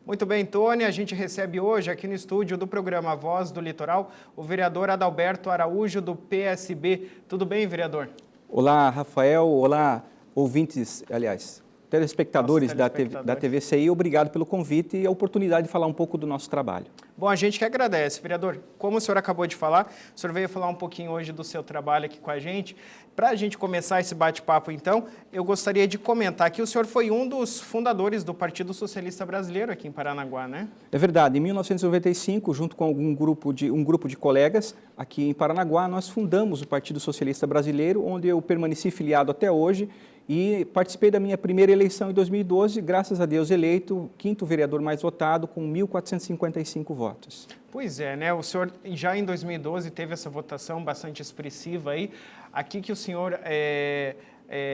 Muito bem, Tony, a gente recebe hoje aqui no estúdio do programa Voz do Litoral o vereador Adalberto Araújo, do PSB. Tudo bem, vereador? Olá, Rafael. Olá, ouvintes, aliás, telespectadores da TVCI. Obrigado pelo convite e a oportunidade de falar um pouco do nosso trabalho. Bom, a gente que agradece, vereador. Como o senhor acabou de falar, o senhor veio falar um pouquinho hoje do seu trabalho aqui com a gente. Para a gente começar esse bate-papo, então, eu gostaria de comentar que o senhor foi um dos fundadores do Partido Socialista Brasileiro aqui em Paranaguá, né? É verdade. Em 1995, junto com um grupo de colegas aqui em Paranaguá, nós fundamos o Partido Socialista Brasileiro, onde eu permaneci filiado até hoje e participei da minha primeira eleição em 2012, graças a Deus eleito, quinto vereador mais votado, com 1.455 votos. Pois é, né? O senhor já em 2012 teve essa votação bastante expressiva aí. Aqui que o senhor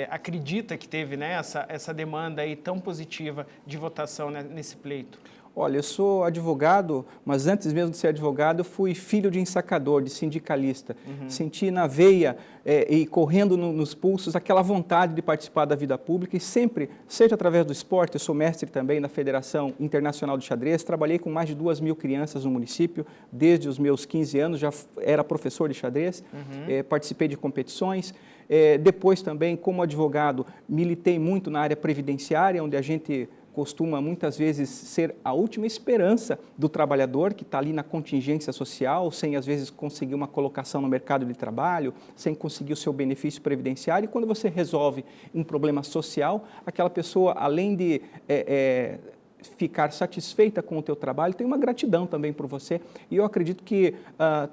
acredita que teve, né, essa demanda aí tão positiva de votação, né, nesse pleito? Olha, eu sou advogado, mas antes mesmo de ser advogado, eu fui filho de ensacador, de sindicalista. Senti na veia e correndo nos pulsos aquela vontade de participar da vida pública e sempre, seja através do esporte, eu sou mestre também na Federação Internacional de Xadrez, trabalhei com mais de 2.000 crianças no município, desde os meus 15 anos, já era professor de xadrez, participei de competições. Depois também, como advogado, militei muito na área previdenciária, onde a gente costuma muitas vezes ser a última esperança do trabalhador que está ali na contingência social, sem às vezes conseguir uma colocação no mercado de trabalho, sem conseguir o seu benefício previdenciário. E quando você resolve um problema social, aquela pessoa, além de ficar satisfeita com o teu trabalho, tem uma gratidão também por você. E eu acredito que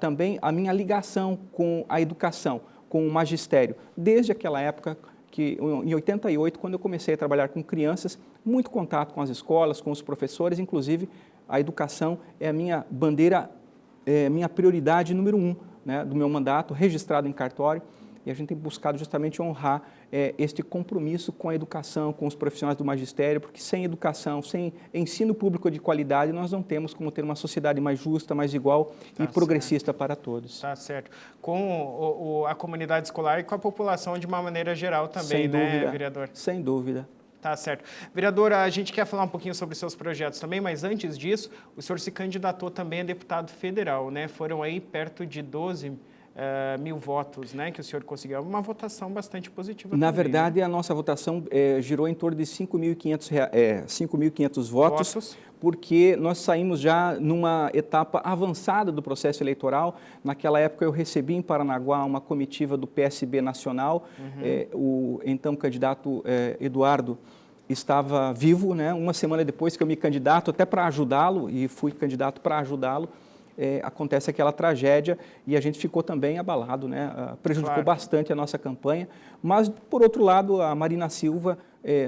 também a minha ligação com a educação, com o magistério, desde aquela época, que em 88, quando eu comecei a trabalhar com crianças, muito contato com as escolas, com os professores, inclusive a educação é a minha bandeira, minha prioridade número 1, né, do meu mandato, registrado em cartório, e a gente tem buscado justamente honrar este compromisso com a educação, com os profissionais do magistério, porque sem educação, sem ensino público de qualidade, nós não temos como ter uma sociedade mais justa, mais igual e progressista para todos. Tá certo. Com a comunidade escolar e com a população de uma maneira geral também, Sem dúvida, né, vereador? Sem dúvida. Tá certo. Vereador, a gente quer falar um pouquinho sobre seus projetos também, mas antes disso, o senhor se candidatou também a deputado federal, né? Foram aí perto de 12 mil votos, né, que o senhor conseguiu. Uma votação bastante positiva. Na também, verdade, né? A nossa votação girou em torno de 5.500 votos, porque nós saímos já numa etapa avançada do processo eleitoral. Naquela época eu recebi em Paranaguá uma comitiva do PSB nacional, o então candidato Eduardo estava vivo, né? Uma semana depois que eu me candidato até para ajudá-lo, e fui candidato para ajudá-lo, acontece aquela tragédia e a gente ficou também abalado, né? Prejudicou bastante a nossa campanha, mas, por outro lado, a Marina Silva,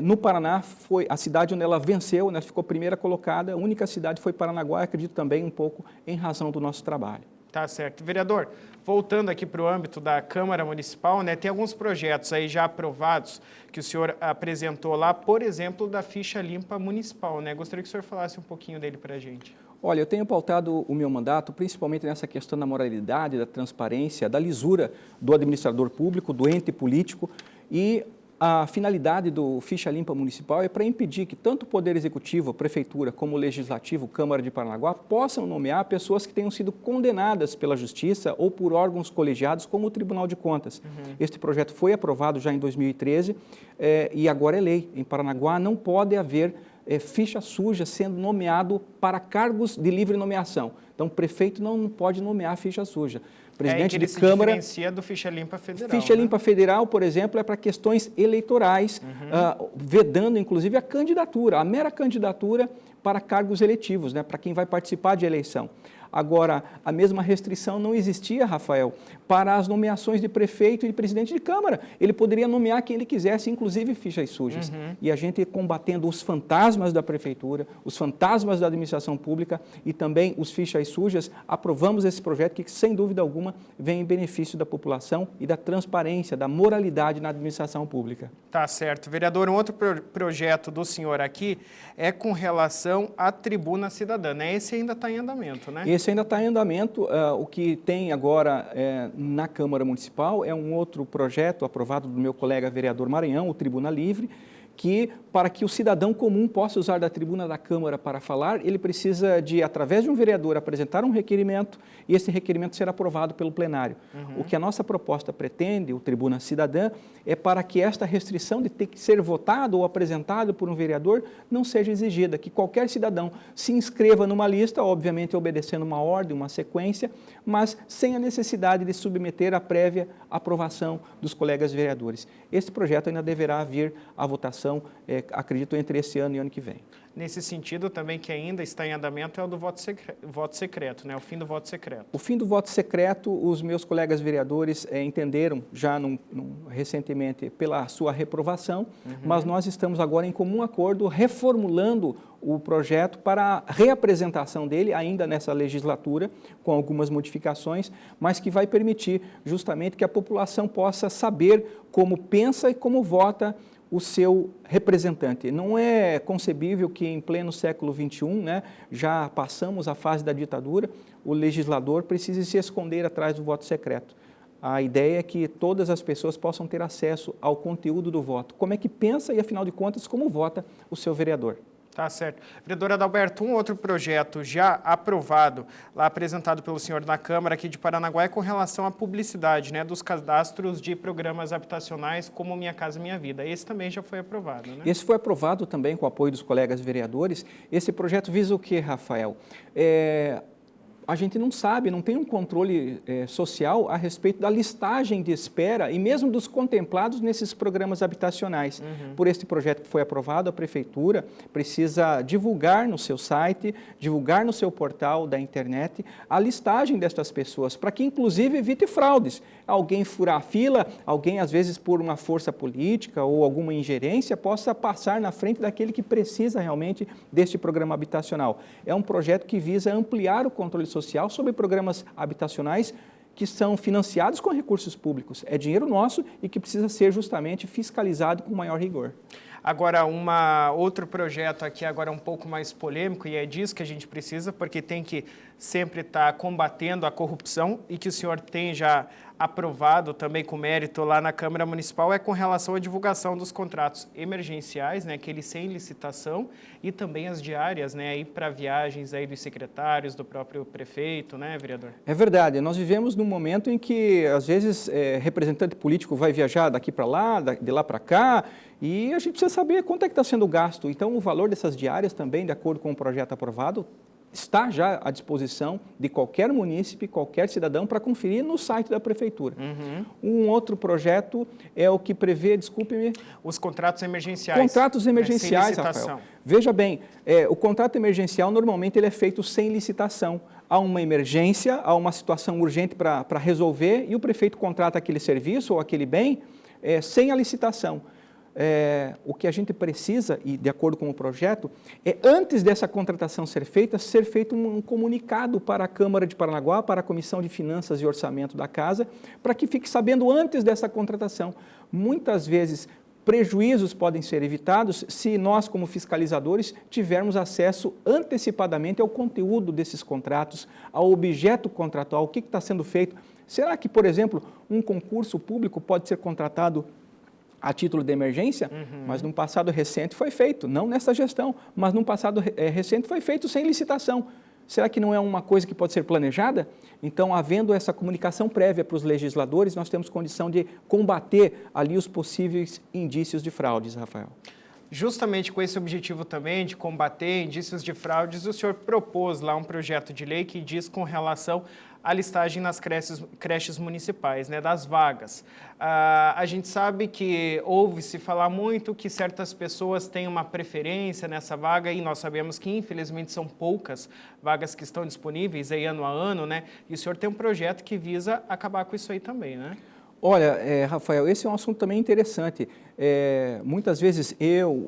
no Paraná, foi a cidade onde ela venceu, né? Ficou primeira colocada, a única cidade foi Paranaguá, acredito também um pouco em razão do nosso trabalho. Tá certo. Vereador, voltando aqui para o âmbito da Câmara Municipal, né, tem alguns projetos aí já aprovados que o senhor apresentou lá, por exemplo, da ficha limpa municipal, né? Gostaria que o senhor falasse um pouquinho dele para a gente. Olha, eu tenho pautado o meu mandato principalmente nessa questão da moralidade, da transparência, da lisura do administrador público, do ente político, e a finalidade do Ficha Limpa Municipal é para impedir que tanto o Poder Executivo, a Prefeitura, como o Legislativo, Câmara de Paranaguá, possam nomear pessoas que tenham sido condenadas pela Justiça ou por órgãos colegiados, como o Tribunal de Contas. Este projeto foi aprovado já em 2013 e agora é lei. Em Paranaguá não pode haver ficha suja sendo nomeado para cargos de livre nomeação. Então, o prefeito não pode nomear ficha suja. Presidente de Câmara, se diferencia do Ficha Limpa Federal. Ficha Limpa Federal, por exemplo, é para questões eleitorais, vedando, inclusive, a candidatura, a mera candidatura para cargos eletivos, né, para quem vai participar de eleição. Agora, a mesma restrição não existia, Rafael, para as nomeações de prefeito e de presidente de Câmara. Ele poderia nomear quem ele quisesse, inclusive fichas sujas. E a gente combatendo os fantasmas da prefeitura, os fantasmas da administração pública e também os fichas sujas, aprovamos esse projeto que, sem dúvida alguma, vem em benefício da população e da transparência, da moralidade na administração pública. Tá certo. Vereador, um outro projeto do senhor aqui é com relação à Tribuna Cidadã, né? Esse ainda está em andamento, né? Esse ainda está em andamento. O que tem agora na Câmara Municipal é um outro projeto aprovado do meu colega vereador Maranhão, o Tribuna Livre, que para que o cidadão comum possa usar da tribuna da Câmara para falar, ele precisa de, através de um vereador, apresentar um requerimento e esse requerimento ser aprovado pelo plenário. O que a nossa proposta pretende, o Tribuna Cidadã, é para que esta restrição de ter que ser votado ou apresentado por um vereador não seja exigida, que qualquer cidadão se inscreva numa lista, obviamente obedecendo uma ordem, uma sequência, mas sem a necessidade de submeter a prévia aprovação dos colegas vereadores. Esse projeto ainda deverá vir à votação, acredito, entre esse ano e ano que vem. Nesse sentido, também que ainda está em andamento é o do voto secreto, né? O fim do voto secreto. O fim do voto secreto, os meus colegas vereadores entenderam já recentemente pela sua reprovação, mas nós estamos agora em comum acordo reformulando o projeto para a reapresentação dele ainda nessa legislatura, com algumas modificações, mas que vai permitir justamente que a população possa saber como pensa e como vota o seu representante. Não é concebível que em pleno século XXI, né, já passamos a fase da ditadura, o legislador precise se esconder atrás do voto secreto. A ideia é que todas as pessoas possam ter acesso ao conteúdo do voto, como é que pensa e, afinal de contas, como vota o seu vereador. Tá certo. Vereador Adalberto, um outro projeto já aprovado, lá apresentado pelo senhor na Câmara aqui de Paranaguá, é com relação à publicidade, né, dos cadastros de programas habitacionais como Minha Casa Minha Vida. Esse também já foi aprovado, né? Esse foi aprovado também com o apoio dos colegas vereadores. Esse projeto visa o quê, Rafael? A gente não sabe, não tem um controle social a respeito da listagem de espera e mesmo dos contemplados nesses programas habitacionais. Por este projeto que foi aprovado, a Prefeitura precisa divulgar no seu site, divulgar no seu portal da internet a listagem destas pessoas, para que inclusive evite fraudes. Alguém furar a fila, alguém às vezes por uma força política ou alguma ingerência possa passar na frente daquele que precisa realmente deste programa habitacional. É um projeto que visa ampliar o controle social sobre programas habitacionais que são financiados com recursos públicos. É dinheiro nosso e que precisa ser justamente fiscalizado com maior rigor. Agora, outro projeto aqui agora um pouco mais polêmico, e é disso que a gente precisa, porque tem que sempre estar combatendo a corrupção, e que o senhor tem já aprovado também com mérito lá na Câmara Municipal, é com relação à divulgação dos contratos emergenciais, né, aqueles sem licitação, e também as diárias, né, aí para viagens aí dos secretários, do próprio prefeito, né, vereador? É verdade, nós vivemos num momento em que, às vezes, representante político vai viajar daqui para lá, de lá para cá, e a gente precisa saber quanto é que está sendo gasto. Então, o valor dessas diárias também, de acordo com o projeto aprovado, está já à disposição de qualquer munícipe, qualquer cidadão, para conferir no site da Prefeitura. Um outro projeto é o que prevê, desculpe-me... Os contratos emergenciais. Contratos emergenciais, Rafael. Veja bem, o contrato emergencial, normalmente, ele é feito sem licitação. Há uma emergência, há uma situação urgente para resolver, e o prefeito contrata aquele serviço ou aquele bem sem a licitação. O que a gente precisa, e de acordo com o projeto, é antes dessa contratação ser feito um comunicado para a Câmara de Paranaguá, para a Comissão de Finanças e Orçamento da Casa, para que fique sabendo antes dessa contratação. Muitas vezes, prejuízos podem ser evitados se nós, como fiscalizadores, tivermos acesso antecipadamente ao conteúdo desses contratos, ao objeto contratual, o que está sendo feito. Será que, por exemplo, um concurso público pode ser contratado a título de emergência, mas num passado recente foi feito, não nessa gestão, mas num passado recente foi feito sem licitação. Será que não é uma coisa que pode ser planejada? Então, havendo essa comunicação prévia para os legisladores, nós temos condição de combater ali os possíveis indícios de fraudes, Rafael. Justamente com esse objetivo também de combater indícios de fraudes, o senhor propôs lá um projeto de lei que diz com relação à listagem nas creches municipais, né, das vagas. A gente sabe que ouve-se falar muito que certas pessoas têm uma preferência nessa vaga e nós sabemos que, infelizmente, são poucas vagas que estão disponíveis aí ano a ano, né? E o senhor tem um projeto que visa acabar com isso aí também, né? Olha, Rafael, esse é um assunto também interessante. Muitas vezes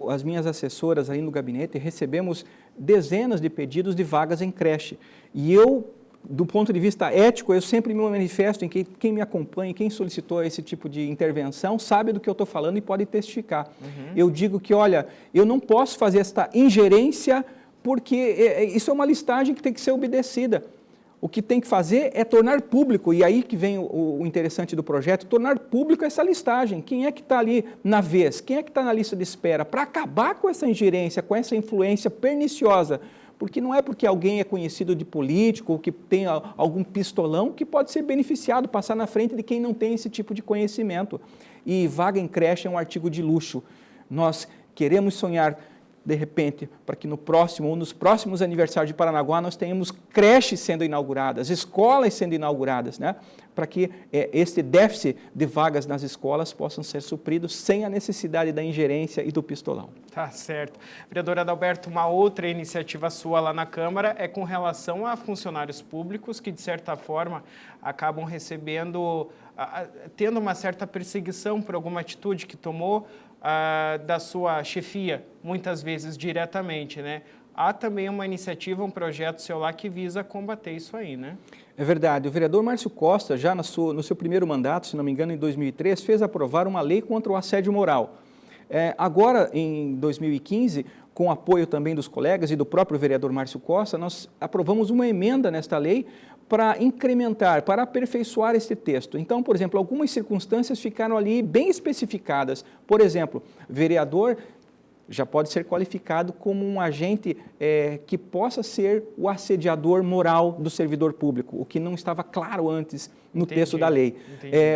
as minhas assessoras aí no gabinete, recebemos dezenas de pedidos de vagas em creche. E eu, do ponto de vista ético, eu sempre me manifesto em que quem me acompanha, quem solicitou esse tipo de intervenção, sabe do que eu estou falando e pode testificar. Eu digo que, olha, eu não posso fazer esta ingerência porque isso é uma listagem que tem que ser obedecida. O que tem que fazer é tornar público, e aí que vem o interessante do projeto, tornar público essa listagem. Quem é que está ali na vez? Quem é que está na lista de espera? Para acabar com essa ingerência, com essa influência perniciosa. Porque não é porque alguém é conhecido de político ou que tem algum pistolão que pode ser beneficiado, passar na frente de quem não tem esse tipo de conhecimento. E vaga em creche é um artigo de luxo. Nós queremos sonhar, de repente, para que no próximo ou nos próximos aniversários de Paranaguá nós tenhamos creches sendo inauguradas, escolas sendo inauguradas, né? Para que esse déficit de vagas nas escolas possam ser supridos sem a necessidade da ingerência e do pistolão. Tá certo. Vereador Adalberto, uma outra iniciativa sua lá na Câmara é com relação a funcionários públicos que, de certa forma, acabam recebendo, tendo uma certa perseguição por alguma atitude que tomou da sua chefia, muitas vezes diretamente, né? Há também uma iniciativa, um projeto seu lá que visa combater isso aí, né? É verdade. O vereador Márcio Costa, já no seu primeiro mandato, se não me engano, em 2003, fez aprovar uma lei contra o assédio moral. Agora, em 2015, com o apoio também dos colegas e do próprio vereador Márcio Costa, nós aprovamos uma emenda nesta lei para incrementar, para aperfeiçoar esse texto. Então, por exemplo, algumas circunstâncias ficaram ali bem especificadas. Por exemplo, vereador já pode ser qualificado como um agente que possa ser o assediador moral do servidor público, o que não estava claro antes no texto da lei.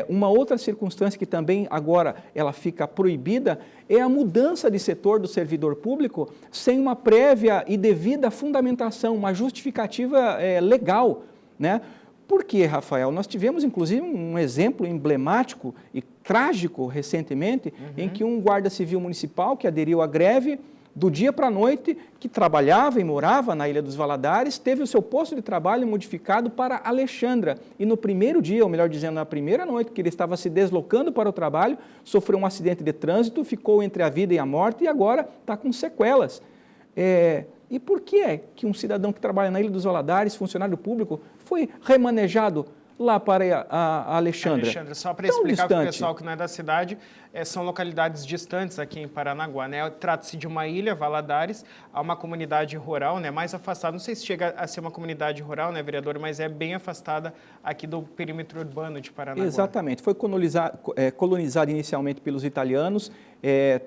Uma outra circunstância que também agora ela fica proibida é a mudança de setor do servidor público sem uma prévia e devida fundamentação, uma justificativa legal, né? Por quê, Rafael? Nós tivemos, inclusive, um exemplo emblemático e trágico recentemente, em que um guarda civil municipal que aderiu à greve, do dia para a noite, que trabalhava e morava na Ilha dos Valadares, teve o seu posto de trabalho modificado para Alexandra. E no primeiro dia, ou melhor dizendo, na primeira noite que ele estava se deslocando para o trabalho, sofreu um acidente de trânsito, ficou entre a vida e a morte e agora está com sequelas. E por que é que um cidadão que trabalha na Ilha dos Valadares, funcionário público, foi remanejado lá para a Alexandra? Alexandra, só para explicar para o pessoal que não é da cidade, são localidades distantes aqui em Paranaguá, né? Trata-se de uma ilha, Valadares, há uma comunidade rural, né, mais afastada, não sei se chega a ser uma comunidade rural, né, vereador, mas é bem afastada aqui do perímetro urbano de Paranaguá. Exatamente, foi colonizada inicialmente pelos italianos,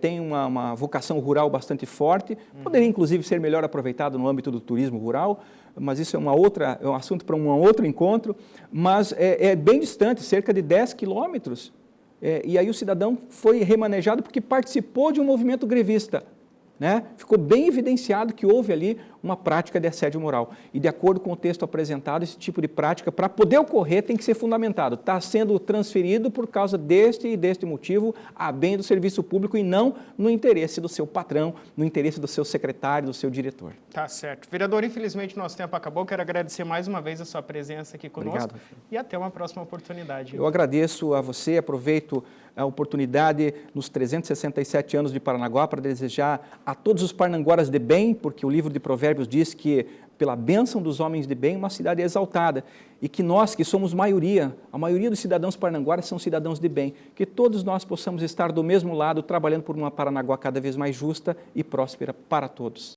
tem uma vocação rural bastante forte, poderia inclusive ser melhor aproveitado no âmbito do turismo rural, mas isso é um assunto para um outro encontro, mas é bem distante, cerca de 10 quilômetros, e aí o cidadão foi remanejado porque participou de um movimento grevista, né? Ficou bem evidenciado que houve ali uma prática de assédio moral. E de acordo com o texto apresentado, esse tipo de prática, para poder ocorrer, tem que ser fundamentado. Está sendo transferido por causa deste motivo a bem do serviço público e não no interesse do seu patrão, no interesse do seu secretário, do seu diretor. Tá certo. Vereador, infelizmente nosso tempo acabou. Quero agradecer mais uma vez a sua presença aqui conosco. Obrigado. E até uma próxima oportunidade. Eu agradeço a você, aproveito a oportunidade nos 367 anos de Paranaguá para desejar a todos os parnanguaras de bem, porque o livro de Provérbios diz que pela bênção dos homens de bem, uma cidade é exaltada, e que nós, que somos maioria, a maioria dos cidadãos parnanguaras são cidadãos de bem, que todos nós possamos estar do mesmo lado, trabalhando por uma Paranaguá cada vez mais justa e próspera para todos.